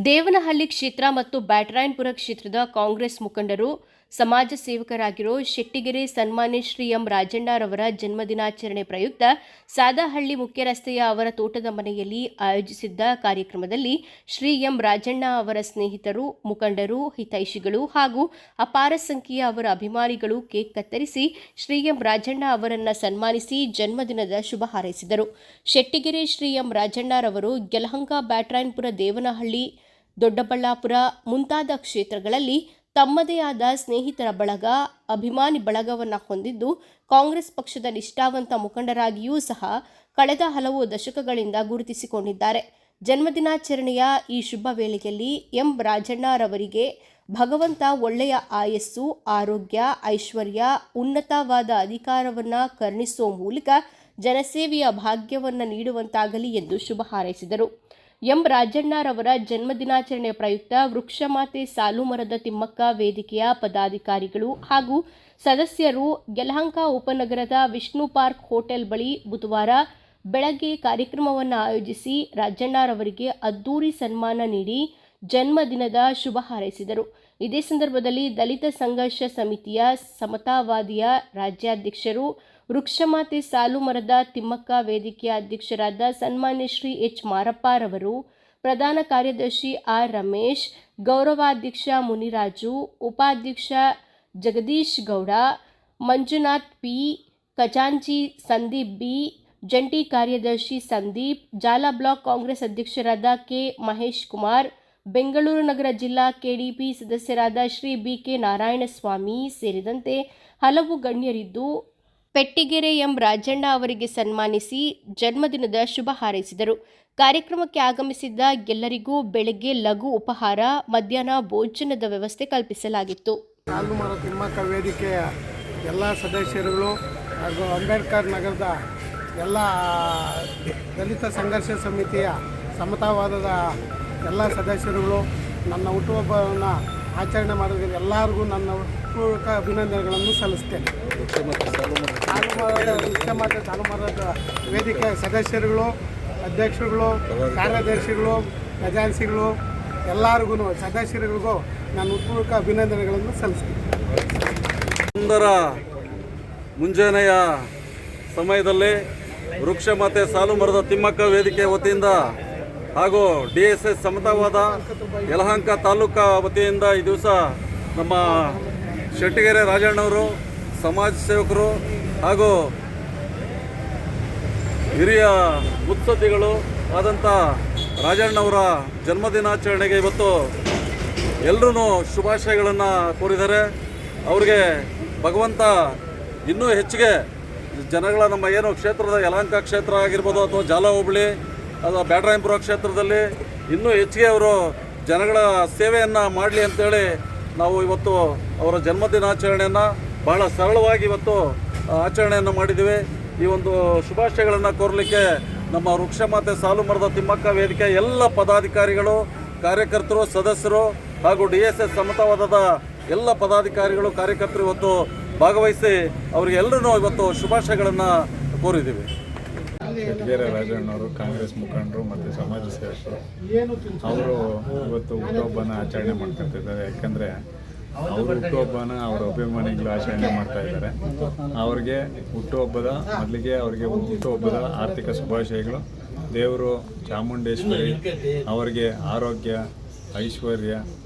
ದೇವನಹಳ್ಳಿ ಕ್ಷೇತ್ರ ಮತ್ತು ಬ್ಯಾಟರಾಯನಪುರ ಕ್ಷೇತ್ರದ ಕಾಂಗ್ರೆಸ್ ಮುಖಂಡರು ಸಮಾಜ ಸೇವಕರಾಗಿರೋ ಶೆಟ್ಟಿಗೆರೆ ಸನ್ಮಾನ್ಯ ಶ್ರೀ ಎಂ ರಾಜಣ್ಣರವರ ಜನ್ಮದಿನಾಚರಣೆ ಪ್ರಯುಕ್ತ ಸಾದಹಳ್ಳಿ ಮುಖ್ಯ ರಸ್ತೆಯ ಅವರ ತೋಟದ ಮನೆಯಲ್ಲಿ ಆಯೋಜಿಸಿದ್ದ ಕಾರ್ಯಕ್ರಮದಲ್ಲಿ ಶ್ರೀ ಎಂ ರಾಜಣ್ಣ ಅವರ ಸ್ನೇಹಿತರು, ಮುಖಂಡರು, ಹಿತೈಷಿಗಳು ಹಾಗೂ ಅಪಾರ ಸಂಖ್ಯೆಯ ಅವರ ಅಭಿಮಾನಿಗಳು ಕೇಕ್ ಕತ್ತರಿಸಿ ಶ್ರೀ ಎಂ ರಾಜಣ್ಣ ಅವರನ್ನು ಸನ್ಮಾನಿಸಿ ಜನ್ಮದಿನದ ಶುಭ ಹಾರೈಸಿದರು. ಶೆಟ್ಟಿಗೆರೆ ಶ್ರೀ ಎಂ ರಾಜಣ್ಣರವರು ಯಲಹಂಕ, ಬ್ಯಾಟರಾಯನಪುರ, ದೇವನಹಳ್ಳಿ, ದೊಡ್ಡಬಳ್ಳಾಪುರ ಮುಂತಾದ ಕ್ಷೇತ್ರಗಳಲ್ಲಿ ತಮ್ಮದೇ ಆದ ಸ್ನೇಹಿತರ ಬಳಗ, ಅಭಿಮಾನಿ ಬಳಗವನ್ನು ಹೊಂದಿದ್ದು ಕಾಂಗ್ರೆಸ್ ಪಕ್ಷದ ನಿಷ್ಠಾವಂತ ಮುಖಂಡರಾಗಿಯೂ ಸಹ ಕಳೆದ ಹಲವು ದಶಕಗಳಿಂದ ಗುರುತಿಸಿಕೊಂಡಿದ್ದಾರೆ. ಜನ್ಮದಿನಾಚರಣೆಯ ಈ ಶುಭ ವೇಳೆಯಲ್ಲಿ ಎಂ ರಾಜಣ್ಣರವರಿಗೆ ಭಗವಂತ ಒಳ್ಳೆಯ ಆಯಸ್ಸು, ಆರೋಗ್ಯ, ಐಶ್ವರ್ಯ, ಉನ್ನತವಾದ ಅಧಿಕಾರವನ್ನು ಕರುಣಿಸುವ ಮೂಲಕ ಜನಸೇವೆಯ ಭಾಗ್ಯವನ್ನು ನೀಡುವಂತಾಗಲಿ ಎಂದು ಶುಭ ಹಾರೈಸಿದರು. ಎಂ ರಾಜಣ್ಣರವರ ಜನ್ಮದಿನಾಚರಣೆ ಪ್ರಯುಕ್ತ ವೃಕ್ಷಮಾತೆ ಸಾಲುಮರದ ತಿಮ್ಮಕ್ಕ ವೇದಿಕೆಯ ಪದಾಧಿಕಾರಿಗಳು ಹಾಗೂ ಸದಸ್ಯರು ಯಲಹಂಕ ಉಪನಗರದ ವಿಷ್ಣು ಪಾರ್ಕ್ ಹೋಟೆಲ್ ಬಳಿ ಬುಧವಾರ ಬೆಳಗ್ಗೆ ಕಾರ್ಯಕ್ರಮವನ್ನು ಆಯೋಜಿಸಿ ರಾಜಣ್ಣರವರಿಗೆ ಅದ್ದೂರಿ ಸನ್ಮಾನ ನೀಡಿ ಜನ್ಮದಿನದ ಶುಭ ಹಾರೈಸಿದರು. ಇದೇ ಸಂದರ್ಭದಲ್ಲಿ ದಲಿತ ಸಂಘರ್ಷ ಸಮಿತಿಯ ಸಮತಾವಾದಿಯ ರಾಜ್ಯಾಧ್ಯಕ್ಷರು, ವೃಕ್ಷಮಾತೆ ಸಾಲುಮರದ ತಿಮ್ಮಕ್ಕ ವೇದಿಕೆಯ ಅಧ್ಯಕ್ಷರಾದ ಸನ್ಮಾನ್ಯ ಶ್ರೀ ಎಚ್ ಮಾರಪ್ಪರವರು, ಪ್ರಧಾನ ಕಾರ್ಯದರ್ಶಿ ಆರ್ ರಮೇಶ್, ಗೌರವಾಧ್ಯಕ್ಷ ಮುನಿರಾಜು, ಉಪಾಧ್ಯಕ್ಷ ಜಗದೀಶ್ ಗೌಡ, ಮಂಜುನಾಥ್ ಪಿ, ಖಜಾಂಚಿ ಸಂದೀಪ್ ಬಿ, ಜಂಟಿ ಕಾರ್ಯದರ್ಶಿ ಸಂದೀಪ್, ಜಾಲ ಬ್ಲಾಕ್ ಕಾಂಗ್ರೆಸ್ ಅಧ್ಯಕ್ಷರಾದ ಕೆ ಮಹೇಶ್ ಕುಮಾರ್, ಬೆಂಗಳೂರು ನಗರ ಜಿಲ್ಲಾ ಕೆಡಿಪಿ ಸದಸ್ಯರಾದ ಶ್ರೀ ಬಿ.ಕೆ. ನಾರಾಯಣಸ್ವಾಮಿ ಸೇರಿದಂತೆ ಹಲವು ಗಣ್ಯರಿದ್ದು ಪೆಟ್ಟಿಗೆರೆ ಎಂ ರಾಜಣ್ಣ ಅವರಿಗೆ ಸನ್ಮಾನಿಸಿ ಜನ್ಮದಿನದ ಶುಭ ಹಾರೈಸಿದರು. ಕಾರ್ಯಕ್ರಮಕ್ಕೆ ಆಗಮಿಸಿದ್ದ ಎಲ್ಲರಿಗೂ ಬೆಳಗ್ಗೆ ಲಘು ಉಪಹಾರ, ಮಧ್ಯಾಹ್ನ ಭೋಜನದ ವ್ಯವಸ್ಥೆ ಕಲ್ಪಿಸಲಾಗಿತ್ತು. ಸಾಲುಮರ ತಿಮ್ಮಕ್ಕ ವೇದಿಕೆಯ ಎಲ್ಲ ಸದಸ್ಯರುಗಳು ಹಾಗೂ ಅಂಬೇಡ್ಕರ್ ನಗರದ ಎಲ್ಲ ದಲಿತ ಸಂಘರ್ಷ ಸಮಿತಿಯ ಸಮತಾವಾದದ ಎಲ್ಲ ಸದಸ್ಯರುಗಳು ನನ್ನ ಹುಟ್ಟುಹಬ್ಬವನ್ನು ಆಚರಣೆ ಮಾಡೋದಕ್ಕೆ ಎಲ್ಲರಿಗೂ ನನ್ನ ಪೂರ್ವಕ ಅಭಿನಂದನೆಗಳನ್ನು ಸಲ್ಲಿಸ್ತೇನೆ. ವೃಕ್ಷಮಾತೆ ಸಾಲುಮರದ ವೇದಿಕೆಯ ಸದಸ್ಯರುಗಳು, ಅಧ್ಯಕ್ಷರುಗಳು, ಕಾರ್ಯದರ್ಶಿಗಳು, ಖಜಾನ್ಸಿಗಳು ಎಲ್ಲರಿಗೂ ಸದಸ್ಯರುಗಳಿಗೂ ನಾನು ಪೂರ್ವಕ ಅಭಿನಂದನೆಗಳನ್ನು ಸಲ್ಲಿಸ್ತೀನಿ. ಸುಂದರ ಮುಂಜಾನೆಯ ಸಮಯದಲ್ಲಿ ವೃಕ್ಷಮಾತೆ ಸಾಲುಮರದ ತಿಮ್ಮಕ್ಕ ವೇದಿಕೆ ವತಿಯಿಂದ ಹಾಗೂ DSS ಸಮತಾವಾದ ಯಲಹಂಕ ತಾಲೂಕಾ ವತಿಯಿಂದ ಈ ದಿವಸ ನಮ್ಮ ಶೆಟ್ಟಿಗೆರೆ ರಾಜಣ್ಣವರು, ಸಮಾಜ ಸೇವಕರು ಹಾಗೂ ಹಿರಿಯ ಮುತ್ಸದ್ದಿಗಳು ಆದಂಥ ರಾಜಣ್ಣವರ ಜನ್ಮದಿನಾಚರಣೆಗೆ ಇವತ್ತು ಎಲ್ಲರೂ ಶುಭಾಶಯಗಳನ್ನು ಕೋರಿದ್ದಾರೆ. ಅವರಿಗೆ ಭಗವಂತ ಇನ್ನೂ ಹೆಚ್ಚಿಗೆ ಜನಗಳ ನಮ್ಮ ಏನು ಕ್ಷೇತ್ರದ ಯಲಹಂಕ ಕ್ಷೇತ್ರ ಆಗಿರ್ಬೋದು ಅಥವಾ ಜಾಲ ಹೋಬಳಿ ಅಥವಾ ಬ್ಯಾಟರಾಯನಪುರ ಕ್ಷೇತ್ರದಲ್ಲಿ ಇನ್ನೂ ಹೆಚ್ಚಿಗೆ ಅವರು ಜನಗಳ ಸೇವೆಯನ್ನು ಮಾಡಲಿ ಅಂತೇಳಿ ನಾವು ಇವತ್ತು ಅವರ ಜನ್ಮದಿನಾಚರಣೆಯನ್ನು ಬಹಳ ಸರಳವಾಗಿ ಇವತ್ತು ಆಚರಣೆಯನ್ನು ಮಾಡಿದ್ದೀವಿ. ಈ ಒಂದು ಶುಭಾಶಯಗಳನ್ನು ಕೋರಲಿಕ್ಕೆ ನಮ್ಮ ವೃಕ್ಷಮಾತೆ ಸಾಲುಮರದ ತಿಮ್ಮಕ್ಕ ವೇದಿಕೆ ಎಲ್ಲ ಪದಾಧಿಕಾರಿಗಳು, ಕಾರ್ಯಕರ್ತರು, ಸದಸ್ಯರು ಹಾಗೂ DSS ಸಮತಾವಾದದ ಎಲ್ಲ ಪದಾಧಿಕಾರಿಗಳು, ಕಾರ್ಯಕರ್ತರು ಇವತ್ತು ಭಾಗವಹಿಸಿ ಅವರಿಗೆಲ್ಲರೂ ಇವತ್ತು ಶುಭಾಶಯಗಳನ್ನು ಕೋರಿದ್ದೀವಿ. ಶೆಟ್ಟಿಗೆರೆ ರಾಜಣ್ಣವರು ಕಾಂಗ್ರೆಸ್ ಮುಖಂಡರು ಮತ್ತು ಸಮಾಜ ಸೇವಕರು ಅವರು ಇವತ್ತು ಹುಟ್ಟುಹಬ್ಬನ ಆಚರಣೆ ಮಾಡ್ಕೊತಿದ್ದಾರೆ. ಯಾಕಂದರೆ ಅವರು ಹುಟ್ಟುಹಬ್ಬನ ಅವರ ಅಭಿಮಾನಿಗಳು ಆಚರಣೆ ಮಾಡ್ತಾ ಇದ್ದಾರೆ. ಅವ್ರಿಗೆ ಹುಟ್ಟುಹಬ್ಬದ ಮೊದಲಿಗೆ ಅವರಿಗೆ ಹುಟ್ಟುಹಬ್ಬದ ಆರ್ಥಿಕ ಶುಭಾಶಯಗಳು. ದೇವರು ಚಾಮುಂಡೇಶ್ವರಿ ಅವರಿಗೆ ಆರೋಗ್ಯ, ಐಶ್ವರ್ಯ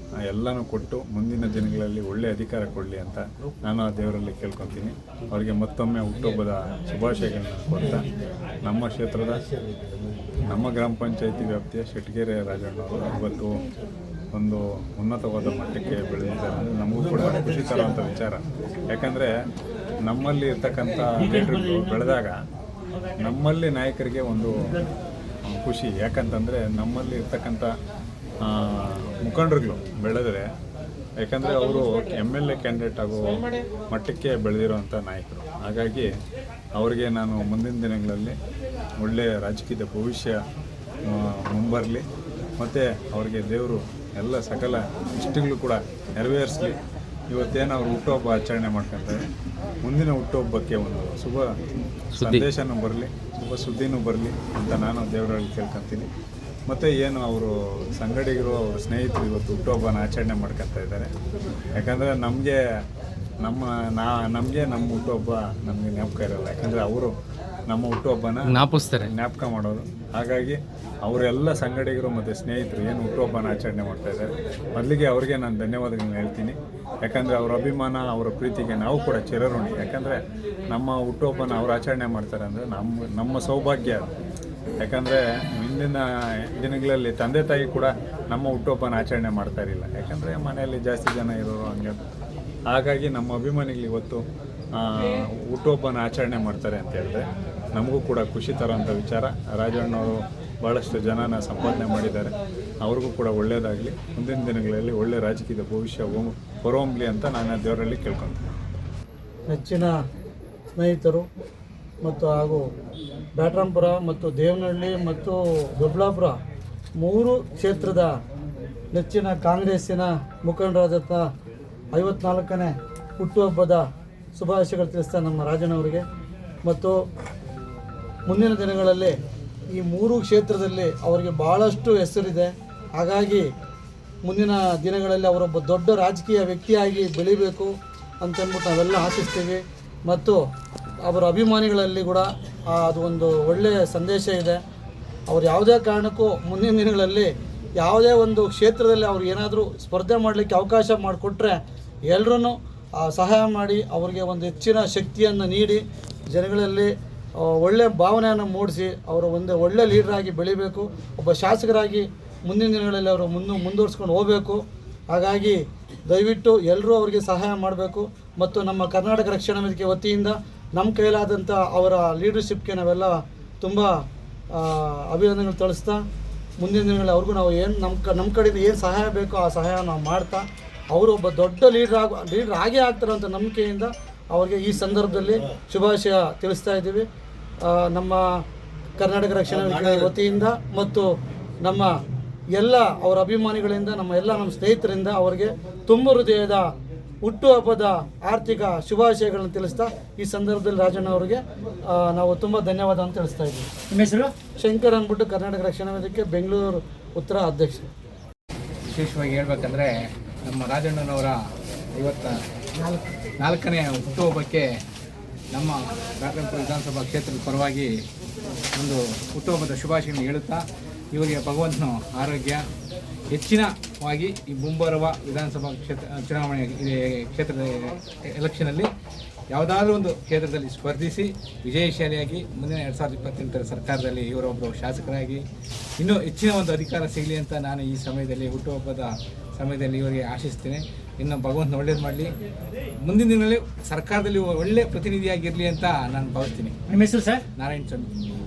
ಎಲ್ಲನೂ ಕೊಟ್ಟು ಮುಂದಿನ ದಿನಗಳಲ್ಲಿ ಒಳ್ಳೆಯ ಅಧಿಕಾರ ಕೊಡಲಿ ಅಂತ ನಾನು ಆ ದೇವರಲ್ಲಿ ಕೇಳ್ಕೊತೀನಿ. ಅವರಿಗೆ ಮತ್ತೊಮ್ಮೆ ಹುಟ್ಟುಹಬ್ಬದ ಶುಭಾಶಯಗಳನ್ನು ಕೊಡ್ತಾ ನಮ್ಮ ಕ್ಷೇತ್ರದ ನಮ್ಮ ಗ್ರಾಮ ಪಂಚಾಯಿತಿ ವ್ಯಾಪ್ತಿಯ ಶೆಟ್ಟಿಗೆರೆ ರಾಜಣ್ಣವರು ಇವತ್ತು ಒಂದು ಉನ್ನತವಾದ ಮಟ್ಟಕ್ಕೆ ಬೆಳೆದಿದ್ದಾರೆ. ಅಂದರೆ ನಮಗೂ ಕೂಡ ಖುಷಿ ತರುವಂಥ ವಿಚಾರ. ಯಾಕಂದರೆ ನಮ್ಮಲ್ಲಿ ಇರ್ತಕ್ಕಂಥ ಲೀಡರ್ಗಳು ಬೆಳೆದಾಗ ನಮ್ಮಲ್ಲಿ ನಾಯಕರಿಗೆ ಒಂದು ಖುಷಿ. ಯಾಕಂತಂದರೆ ನಮ್ಮಲ್ಲಿ ಇರ್ತಕ್ಕಂಥ ಮುಖಂಡರುಗಳು ಬೆಳೆದರೆ, ಯಾಕಂದರೆ ಅವರು MLA ಕ್ಯಾಂಡಿಡೇಟ್ ಆಗೋ ಮಟ್ಟಕ್ಕೆ ಬೆಳೆದಿರೋವಂಥ ನಾಯಕರು. ಹಾಗಾಗಿ ಅವರಿಗೆ ನಾನು ಮುಂದಿನ ದಿನಗಳಲ್ಲಿ ಒಳ್ಳೆಯ ರಾಜಕೀಯದ ಭವಿಷ್ಯ ಮುಂಬರಲಿ ಮತ್ತು ಅವರಿಗೆ ದೇವರು ಎಲ್ಲ ಸಕಲ ಇಷ್ಟಗಳು ಕೂಡ ನೆರವೇರಿಸಲಿ. ಇವತ್ತೇನು ಅವರು ಹುಟ್ಟುಹಬ್ಬ ಆಚರಣೆ ಮಾಡ್ಕೊತಾರೆ, ಮುಂದಿನ ಹುಟ್ಟುಹಬ್ಬಕ್ಕೆ ಒಂದು ಶುಭ ಸಂದೇಶನೂ ಬರಲಿ, ಶುಭ ಸುದ್ದಿನೂ ಬರಲಿ ಅಂತ ನಾನು ದೇವರಲ್ಲಿ ಕೇಳ್ಕೊತೀನಿ. ಮತ್ತು ಏನು ಅವರು ಸಂಗಡಿಗರು ಅವ್ರ ಸ್ನೇಹಿತರು ಇವತ್ತು ಹುಟ್ಟುಹಬ್ಬನ ಆಚರಣೆ ಮಾಡ್ಕೊತಾ ಇದ್ದಾರೆ. ಯಾಕಂದರೆ ನಮಗೆ ನಮ್ಮ ಹುಟ್ಟುಹಬ್ಬ ನಮಗೆ ಜ್ಞಾಪಕ ಇರೋಲ್ಲ. ಯಾಕಂದರೆ ಅವರು ನಮ್ಮ ಹುಟ್ಟುಹಬ್ಬನ ಜ್ಞಾಪಕ ಮಾಡೋದು. ಹಾಗಾಗಿ ಅವರೆಲ್ಲ ಸಂಗಡಿಗರು ಮತ್ತು ಸ್ನೇಹಿತರು ಏನು ಹುಟ್ಟುಹಬ್ಬನ ಆಚರಣೆ ಮಾಡ್ತಾಯಿದ್ದಾರೆ, ಮೊದಲಿಗೆ ಅವ್ರಿಗೆ ನಾನು ಧನ್ಯವಾದಗಳನ್ನ ಹೇಳ್ತೀನಿ. ಯಾಕಂದರೆ ಅವರ ಅಭಿಮಾನ, ಅವರ ಪ್ರೀತಿಗೆ ನಾವು ಕೂಡ ಚಿರಋಣಿ. ಯಾಕಂದರೆ ನಮ್ಮ ಹುಟ್ಟುಹಬ್ಬನ ಅವ್ರು ಆಚರಣೆ ಮಾಡ್ತಾರೆ ಅಂದರೆ ನಮ್ಮ ಸೌಭಾಗ್ಯ. ಯಾಕಂದರೆ ಹಿಂದಿನ ದಿನಗಳಲ್ಲಿ ತಂದೆ ತಾಯಿ ಕೂಡ ನಮ್ಮ ಹುಟ್ಟುಹಬ್ಬನ ಆಚರಣೆ ಮಾಡ್ತಾ ಇರಲಿಲ್ಲ. ಯಾಕಂದರೆ ಮನೆಯಲ್ಲಿ ಜಾಸ್ತಿ ಜನ ಇರೋರು ಹಂಗೆ. ಹಾಗಾಗಿ ನಮ್ಮ ಅಭಿಮಾನಿಗಳು ಇವತ್ತು ಹುಟ್ಟುಹಬ್ಬನ ಆಚರಣೆ ಮಾಡ್ತಾರೆ ಅಂತ ಹೇಳಿದ್ರೆ ನಮಗೂ ಕೂಡ ಖುಷಿ ತರೋಂಥ ವಿಚಾರ. ರಾಜಣ್ಣವರು ಭಾಳಷ್ಟು ಜನನ ಸಂಪಾದನೆ ಮಾಡಿದ್ದಾರೆ. ಅವ್ರಿಗೂ ಕೂಡ ಒಳ್ಳೆಯದಾಗಲಿ, ಮುಂದಿನ ದಿನಗಳಲ್ಲಿ ಒಳ್ಳೆಯ ರಾಜಕೀಯದ ಭವಿಷ್ಯ ಹೊರಹೊಮ್ಮಲಿ ಅಂತ ನಾನು ದೇವರಲ್ಲಿ ಕೇಳ್ಕೊತೀನಿ. ನೆಚ್ಚಿನ ಸ್ನೇಹಿತರು ಮತ್ತು ಹಾಗೂ ಬ್ಯಾಟ್ರಾಂಪುರ ಮತ್ತು ದೇವನಹಳ್ಳಿ ಮತ್ತು ದೊಡ್ಡಬಳ್ಳಾಪುರ 3 ಕ್ಷೇತ್ರದ ನೆಚ್ಚಿನ ಕಾಂಗ್ರೆಸ್ಸಿನ ಮುಖಂಡರಾದಂಥ 54ನೇ ಹುಟ್ಟುಹಬ್ಬದ ಶುಭಾಶಯಗಳು ತಿಳಿಸ್ತಾ ನಮ್ಮ ರಾಜಣ್ಣವರಿಗೆ. ಮತ್ತು ಮುಂದಿನ ದಿನಗಳಲ್ಲಿ ಈ 3 ಕ್ಷೇತ್ರದಲ್ಲಿ ಅವರಿಗೆ ಭಾಳಷ್ಟು ಹೆಸರಿದೆ. ಹಾಗಾಗಿ ಮುಂದಿನ ದಿನಗಳಲ್ಲಿ ಅವರೊಬ್ಬ ದೊಡ್ಡ ರಾಜಕೀಯ ವ್ಯಕ್ತಿಯಾಗಿ ಬೆಳಿಬೇಕು ಅಂತಂದ್ಬಿಟ್ಟು ನಾವೆಲ್ಲ ಆಶಿಸ್ತೀವಿ. ಮತ್ತು ಅವರ ಅಭಿಮಾನಿಗಳಲ್ಲಿ ಕೂಡ ಅದು ಒಂದು ಒಳ್ಳೆಯ ಸಂದೇಶ ಇದೆ. ಅವ್ರು ಯಾವುದೇ ಕಾರಣಕ್ಕೂ ಮುಂದಿನ ದಿನಗಳಲ್ಲಿ ಯಾವುದೇ ಒಂದು ಕ್ಷೇತ್ರದಲ್ಲಿ ಅವ್ರು ಏನಾದರೂ ಸ್ಪರ್ಧೆ ಮಾಡಲಿಕ್ಕೆ ಅವಕಾಶ ಮಾಡಿಕೊಟ್ರೆ ಎಲ್ಲರೂ ಸಹಾಯ ಮಾಡಿ ಅವರಿಗೆ ಒಂದು ಹೆಚ್ಚಿನ ಶಕ್ತಿಯನ್ನು ನೀಡಿ ಜನಗಳಲ್ಲಿ ಒಳ್ಳೆಯ ಭಾವನೆಯನ್ನು ಮೂಡಿಸಿ ಅವರು ಒಂದು ಒಳ್ಳೆಯ ಲೀಡ್ರಾಗಿ ಬೆಳಿಬೇಕು. ಒಬ್ಬ ಶಾಸಕರಾಗಿ ಮುಂದಿನ ದಿನಗಳಲ್ಲಿ ಅವರು ಮುಂದುವರ್ಸ್ಕೊಂಡು ಹೋಗಬೇಕು. ಹಾಗಾಗಿ ದಯವಿಟ್ಟು ಎಲ್ಲರೂ ಅವರಿಗೆ ಸಹಾಯ ಮಾಡಬೇಕು. ಮತ್ತು ನಮ್ಮ ಕರ್ನಾಟಕ ರಕ್ಷಣಾ ವೇದಿಕೆ ವತಿಯಿಂದ ನಮ್ಮ ಕೈಲಾದಂಥ ಅವರ ಲೀಡರ್ಶಿಪ್ಗೆ ನಾವೆಲ್ಲ ತುಂಬ ಅಭಿನಂದನೆಗಳು ತಿಳಿಸ್ತಾ, ಮುಂದಿನ ದಿನಗಳಲ್ಲಿ ಅವ್ರಿಗೂ ನಾವು ಏನು ನಮ್ಮ ಕಡೆಯಿಂದ ಏನು ಸಹಾಯ ಬೇಕೋ ಆ ಸಹಾಯ ನಾವು ಮಾಡ್ತಾ, ಅವರು ಒಬ್ಬ ದೊಡ್ಡ ಲೀಡ್ರ್ ಆಗೇ ಆಗ್ತಾರೆ ಅಂತ ನಂಬಿಕೆಯಿಂದ ಅವ್ರಿಗೆ ಈ ಸಂದರ್ಭದಲ್ಲಿ ಶುಭಾಶಯ ತಿಳಿಸ್ತಾ ಇದ್ದೀವಿ. ನಮ್ಮ ಕರ್ನಾಟಕ ರಕ್ಷಣಾ ವೇದಿಕೆ ವತಿಯಿಂದ ಮತ್ತು ನಮ್ಮ ಎಲ್ಲ ಅವರ ಅಭಿಮಾನಿಗಳಿಂದ, ನಮ್ಮ ಸ್ನೇಹಿತರಿಂದ ಅವರಿಗೆ ತುಂಬ ಹೃದಯದ ಹುಟ್ಟುಹಬ್ಬದ ಆರ್ಥಿಕ ಶುಭಾಶಯಗಳನ್ನು ತಿಳಿಸ್ತಾ ಈ ಸಂದರ್ಭದಲ್ಲಿ ರಾಜಣ್ಣ ಅವರಿಗೆ ನಾವು ತುಂಬ ಧನ್ಯವಾದ ಅಂತ ತಿಳಿಸ್ತಾ ಇದ್ದೀವಿ. ನಿಮ್ಮ ಹೆಸರು? ಶಂಕರ್ ಅಂದ್ಬಿಟ್ಟು ಕರ್ನಾಟಕ ರಕ್ಷಣಾ ವೇದಿಕೆ ಬೆಂಗಳೂರು ಉತ್ತರ ಅಧ್ಯಕ್ಷ. ವಿಶೇಷವಾಗಿ ಹೇಳ್ಬೇಕಂದ್ರೆ ನಮ್ಮ ರಾಜಣ್ಣನವರ 54ನೇ ಹುಟ್ಟುಹಬ್ಬಕ್ಕೆ ನಮ್ಮ ಬ್ಯಾಟ್ರಾಂಪುರ ವಿಧಾನಸಭಾ ಕ್ಷೇತ್ರದ ಪರವಾಗಿ ಒಂದು ಹುಟ್ಟುಹಬ್ಬದ ಶುಭಾಶಯಗಳನ್ನು ಹೇಳುತ್ತಾ, ಇವರಿಗೆ ಭಗವಂತನ ಆರೋಗ್ಯ, ಹೆಚ್ಚಿನವಾಗಿ ಈ ಮುಂಬರುವ ವಿಧಾನಸಭಾ ಚುನಾವಣೆ ಕ್ಷೇತ್ರದ ಎಲೆಕ್ಷನಲ್ಲಿ ಯಾವುದಾದ್ರೂ ಒಂದು ಕ್ಷೇತ್ರದಲ್ಲಿ ಸ್ಪರ್ಧಿಸಿ ವಿಜಯಶಾಲಿಯಾಗಿ ಮುಂದಿನ 2028 ಸರ್ಕಾರದಲ್ಲಿ ಇವರೊಬ್ಬರು ಶಾಸಕರಾಗಿ ಇನ್ನೂ ಹೆಚ್ಚಿನ ಒಂದು ಅಧಿಕಾರ ಸಿಗಲಿ ಅಂತ ನಾನು ಈ ಸಮಯದಲ್ಲಿ ಹುಟ್ಟುಹಬ್ಬದ ಸಮಯದಲ್ಲಿ ಇವರಿಗೆ ಆಶಿಸ್ತೇನೆ. ಇನ್ನು ಭಗವಂತನ ಒಳ್ಳೇದು ಮಾಡಲಿ, ಮುಂದಿನ ದಿನಗಳಲ್ಲಿ ಸರ್ಕಾರದಲ್ಲಿ ಒಳ್ಳೆಯ ಪ್ರತಿನಿಧಿಯಾಗಿರಲಿ ಅಂತ ನಾನು ಭಾವಿಸ್ತೀನಿ. ನಿಮ್ಮ ಹೆಸರು ಸರ್? ನಾರಾಯಣ ಸ್ವಾಮಿ.